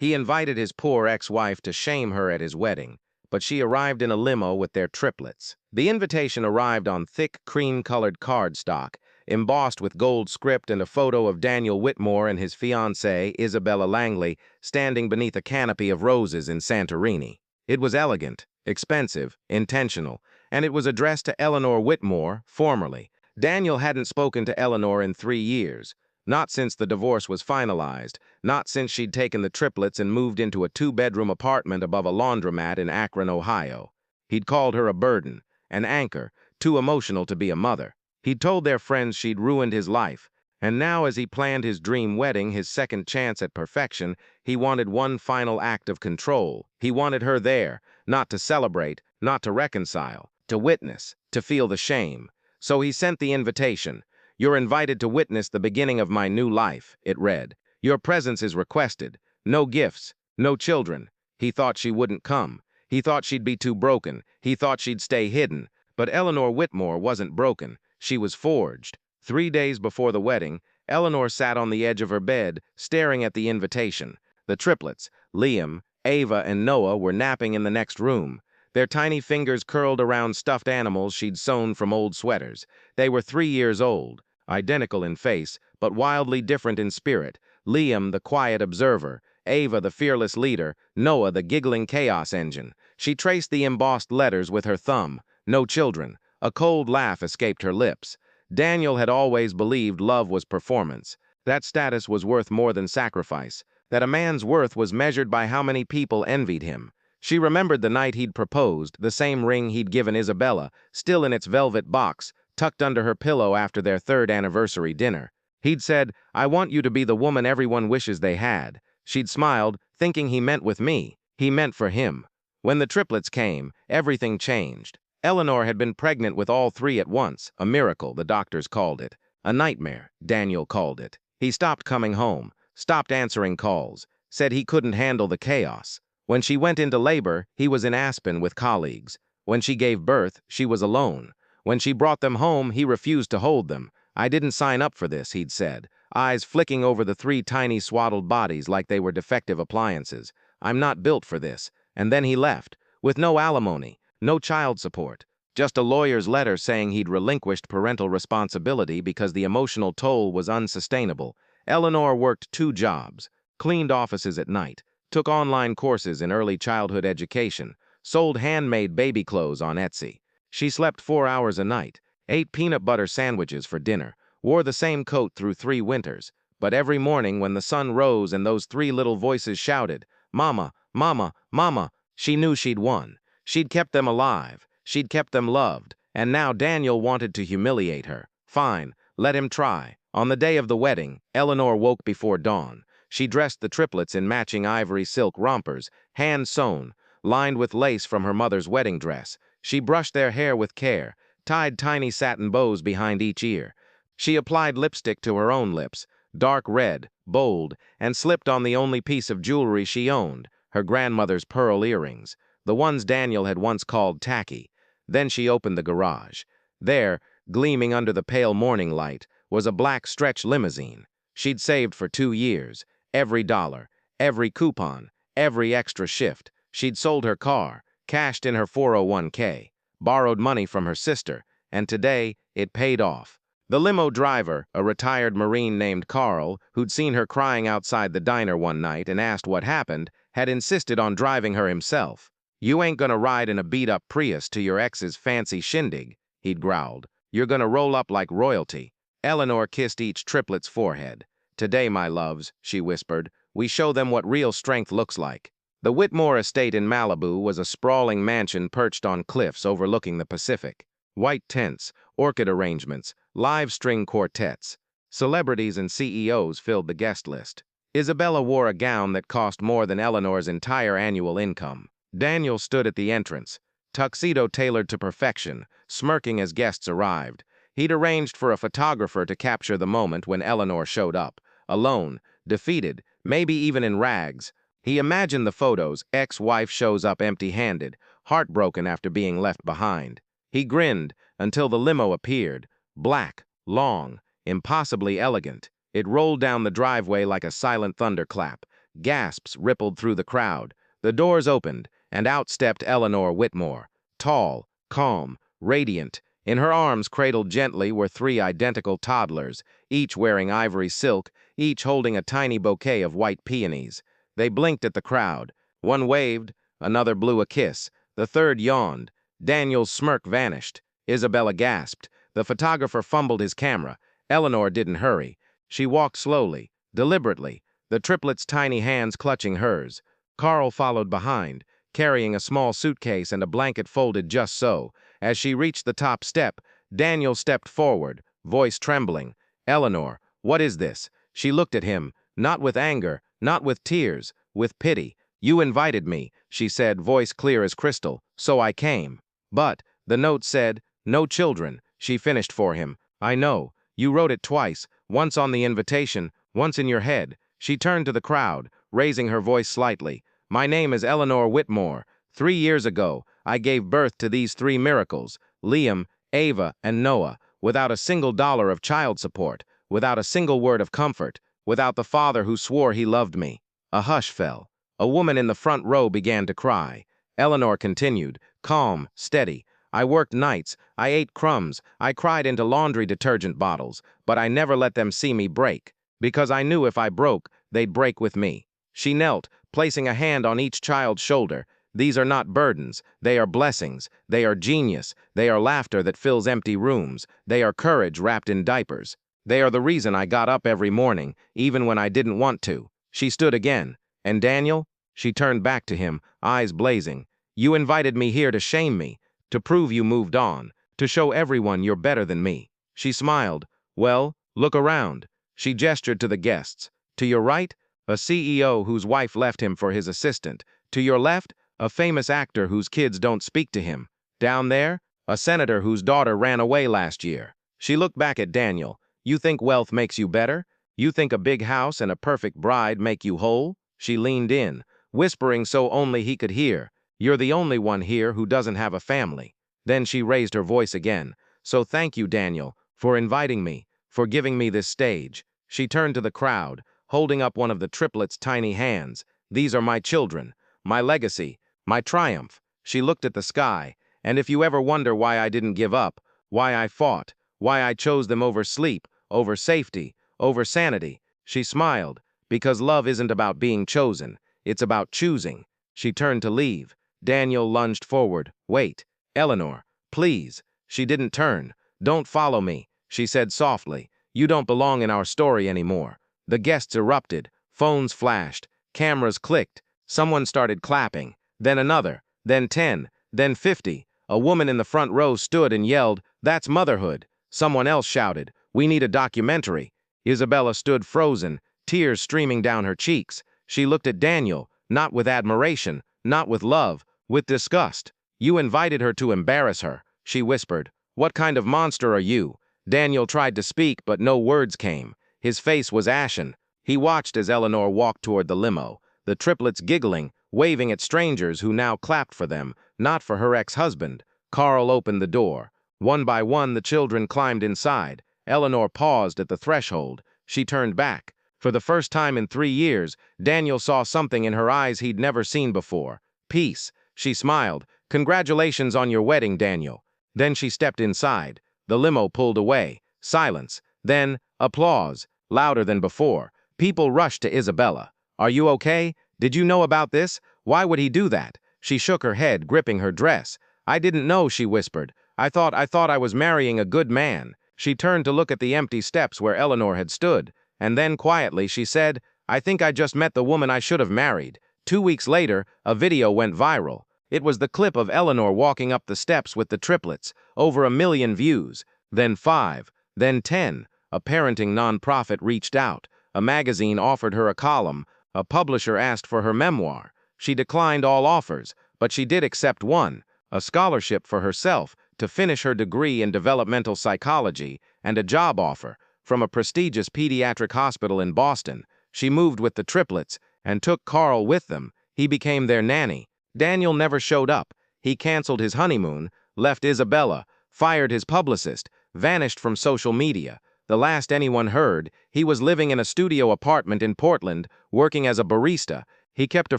He invited his poor ex-wife to shame her at his wedding, but she arrived in a limo with their triplets. The invitation arrived on thick, cream-colored cardstock, embossed with gold script and a photo of Daniel Whitmore and his fiancée, Isabella Langley, standing beneath a canopy of roses in Santorini. It was elegant, expensive, intentional, and it was addressed to Eleanor Whitmore, formerly. Daniel hadn't spoken to Eleanor in 3 years, not since the divorce was finalized, not since she'd taken the triplets and moved into a 2-bedroom apartment above a laundromat in Akron, Ohio. He'd called her a burden, an anchor, too emotional to be a mother. He'd told their friends she'd ruined his life, and now as he planned his dream wedding, his second chance at perfection, he wanted one final act of control. He wanted her there, not to celebrate, not to reconcile, to witness, to feel the shame. So he sent the invitation. "You're invited to witness the beginning of my new life," it read. "Your presence is requested. No gifts, no children." He thought she wouldn't come. He thought she'd be too broken. He thought she'd stay hidden. But Eleanor Whitmore wasn't broken. She was forged. 3 days before the wedding, Eleanor sat on the edge of her bed, staring at the invitation. The triplets, Liam, Ava, and Noah, were napping in the next room. Their tiny fingers curled around stuffed animals she'd sewn from old sweaters. They were 3 years old, identical in face, but wildly different in spirit. Liam, the quiet observer, Ava, the fearless leader, Noah, the giggling chaos engine. She traced the embossed letters with her thumb. No children. A cold laugh escaped her lips. Daniel had always believed love was performance. That status was worth more than sacrifice. That a man's worth was measured by how many people envied him. She remembered the night he'd proposed, the same ring he'd given Isabella, still in its velvet box, tucked under her pillow after their 3rd anniversary dinner. He'd said, "I want you to be the woman everyone wishes they had." She'd smiled, thinking he meant with me. He meant for him. When the triplets came, everything changed. Eleanor had been pregnant with all 3 at once, a miracle, the doctors called it. A nightmare, Daniel called it. He stopped coming home, stopped answering calls, said he couldn't handle the chaos. When she went into labor, he was in Aspen with colleagues. When she gave birth, she was alone. When she brought them home, he refused to hold them. "I didn't sign up for this," he'd said, eyes flicking over the 3 tiny swaddled bodies like they were defective appliances. "I'm not built for this." And then he left, with no alimony, no child support, just a lawyer's letter saying he'd relinquished parental responsibility because the emotional toll was unsustainable. Eleanor worked 2 jobs, cleaned offices at night, took online courses in early childhood education, sold handmade baby clothes on Etsy. She slept 4 hours a night, ate peanut butter sandwiches for dinner, wore the same coat through 3 winters. But every morning when the sun rose and those 3 little voices shouted, "Mama, Mama, Mama," she knew she'd won. She'd kept them alive. She'd kept them loved. And now Daniel wanted to humiliate her. Fine, let him try. On the day of the wedding, Eleanor woke before dawn. She dressed the triplets in matching ivory silk rompers, hand-sewn, lined with lace from her mother's wedding dress. She brushed their hair with care, tied tiny satin bows behind each ear. She applied lipstick to her own lips, dark red, bold, and slipped on the only piece of jewelry she owned, her grandmother's pearl earrings, the ones Daniel had once called tacky. Then she opened the garage. There, gleaming under the pale morning light, was a black stretch limousine. She'd saved for 2 years. Every dollar, every coupon, every extra shift. She'd sold her car, cashed in her 401k, borrowed money from her sister, and today it paid off. The limo driver, a retired Marine named Carl, who'd seen her crying outside the diner one night and asked what happened, had insisted on driving her himself. "You ain't gonna ride in a beat-up Prius to your ex's fancy shindig," he'd growled. "You're gonna roll up like royalty." Eleanor kissed each triplet's forehead. "Today, my loves," she whispered, "we show them what real strength looks like." The Whitmore estate in Malibu was a sprawling mansion perched on cliffs overlooking the Pacific. White tents, orchid arrangements, live string quartets. Celebrities and CEOs filled the guest list. Isabella wore a gown that cost more than Eleanor's entire annual income. Daniel stood at the entrance, tuxedo tailored to perfection, smirking as guests arrived. He'd arranged for a photographer to capture the moment when Eleanor showed up, alone, defeated, maybe even in rags. He imagined the photos. Ex-wife shows up empty-handed, heartbroken after being left behind. He grinned until the limo appeared, black, long, impossibly elegant. It rolled down the driveway like a silent thunderclap. Gasps rippled through the crowd. The doors opened, and out stepped Eleanor Whitmore. Tall, calm, radiant. In her arms, cradled gently, were three identical toddlers, each wearing ivory silk, each holding a tiny bouquet of white peonies. They blinked at the crowd. One waved, another blew a kiss, the third yawned. Daniel's smirk vanished. Isabella gasped. The photographer fumbled his camera. Eleanor didn't hurry. She walked slowly, deliberately, the triplets' tiny hands clutching hers. Carl followed behind, carrying a small suitcase and a blanket folded just so. As she reached the top step, Daniel stepped forward, voice trembling. "Eleanor, what is this?" She looked at him, not with anger, not with tears, with pity. "You invited me," she said, voice clear as crystal, "so I came." "But," the note said, "no children," she finished for him. "I know. You wrote it twice, once on the invitation, once in your head." She turned to the crowd, raising her voice slightly. "My name is Eleanor Whitmore. 3 years ago, I gave birth to these 3 miracles, Liam, Ava, and Noah, without a single dollar of child support, without a single word of comfort, without the father who swore he loved me." A hush fell. A woman in the front row began to cry. Eleanor continued, calm, steady. "I worked nights, I ate crumbs, I cried into laundry detergent bottles, but I never let them see me break, because I knew if I broke, they'd break with me." She knelt, placing a hand on each child's shoulder. "These are not burdens, they are blessings, they are genius, they are laughter that fills empty rooms, they are courage wrapped in diapers. They are the reason I got up every morning, even when I didn't want to." She stood again. "And Daniel?" She turned back to him, eyes blazing. "You invited me here to shame me, to prove you moved on, to show everyone you're better than me." She smiled. "Well, look around." She gestured to the guests. "To your right, a CEO whose wife left him for his assistant. To your left, a famous actor whose kids don't speak to him. Down there, a senator whose daughter ran away last year." She looked back at Daniel. "You think wealth makes you better? You think a big house and a perfect bride make you whole?" She leaned in, whispering so only he could hear. "You're the only one here who doesn't have a family." Then she raised her voice again. "So thank you, Daniel, for inviting me, for giving me this stage." She turned to the crowd, holding up one of the triplets' tiny hands. "These are my children, my legacy, my triumph." She looked at the sky. "And if you ever wonder why I didn't give up, why I fought, why I chose them over sleep, over safety, over sanity," she smiled, "because love isn't about being chosen, it's about choosing." She turned to leave. Daniel lunged forward. "Wait, Eleanor, please." She didn't turn. "Don't follow me," she said softly. "You don't belong in our story anymore." The guests erupted. Phones flashed. Cameras clicked. Someone started clapping. Then another. Then 10. Then 50. A woman in the front row stood and yelled, "That's motherhood." Someone else shouted, "We need a documentary." Isabella stood frozen, tears streaming down her cheeks. She looked at Daniel, not with admiration, not with love, with disgust. "You invited her to embarrass her," she whispered. "What kind of monster are you?" Daniel tried to speak, but no words came. His face was ashen. He watched as Eleanor walked toward the limo, the triplets giggling, waving at strangers who now clapped for them, not for her ex-husband. Carl opened the door. One by one, the children climbed inside. Eleanor paused at the threshold. She turned back. For the first time in 3 years, Daniel saw something in her eyes he'd never seen before. Peace. She smiled. "Congratulations on your wedding, Daniel." Then she stepped inside. The limo pulled away. Silence. Then, applause, louder than before. People rushed to Isabella. "Are you okay? Did you know about this? Why would he do that?" She shook her head, gripping her dress. "I didn't know," she whispered. I thought I was marrying a good man." She turned to look at the empty steps where Eleanor had stood, and then quietly she said, "I think I just met the woman I should have married." 2 weeks later, a video went viral. It was the clip of Eleanor walking up the steps with the triplets, over 1 million views. Then 5, then 10. A parenting nonprofit reached out. A magazine offered her a column. A publisher asked for her memoir. She declined all offers, but she did accept one, a scholarship for herself to finish her degree in developmental psychology, and a job offer from a prestigious pediatric hospital in Boston. She moved with the triplets and took Carl with them. He became their nanny. Daniel never showed up. He canceled his honeymoon, left Isabella, fired his publicist, vanished from social media. The last anyone heard, he was living in a studio apartment in Portland, working as a barista. He kept a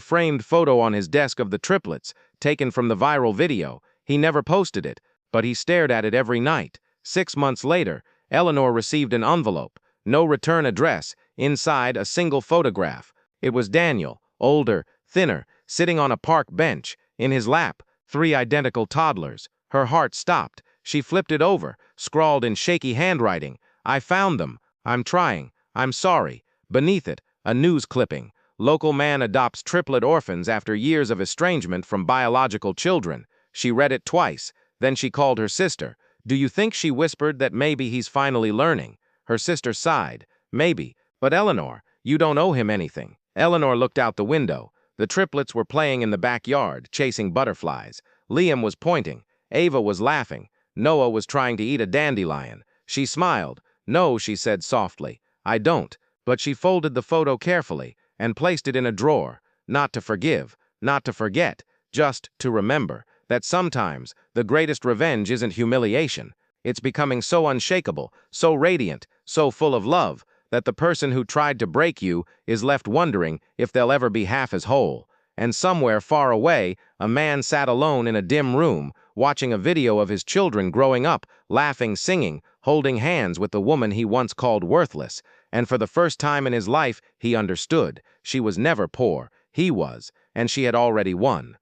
framed photo on his desk of the triplets, taken from the viral video. He never posted it, but he stared at it every night. 6 months later, Eleanor received an envelope, no return address, inside a single photograph. It was Daniel, older, thinner, sitting on a park bench. In his lap, 3 identical toddlers. Her heart stopped. She flipped it over, scrawled in shaky handwriting, "I found them. I'm trying. I'm sorry." Beneath it, a news clipping. Local man adopts triplet orphans after years of estrangement from biological children. She read it twice. Then she called her sister. "Do you think," she whispered, "that maybe he's finally learning?" Her sister sighed. "Maybe. But Eleanor, you don't owe him anything." Eleanor looked out the window. The triplets were playing in the backyard, chasing butterflies. Liam was pointing. Ava was laughing. Noah was trying to eat a dandelion. She smiled. "No," she said softly, "I don't." But she folded the photo carefully and placed it in a drawer. Not to forgive, not to forget, just to remember that sometimes the greatest revenge isn't humiliation. It's becoming so unshakable, so radiant, so full of love, that the person who tried to break you is left wondering if they'll ever be half as whole. And somewhere far away, a man sat alone in a dim room, watching a video of his children growing up, laughing, singing, holding hands with the woman he once called worthless. And for the first time in his life, he understood. She was never poor. He was, and she had already won.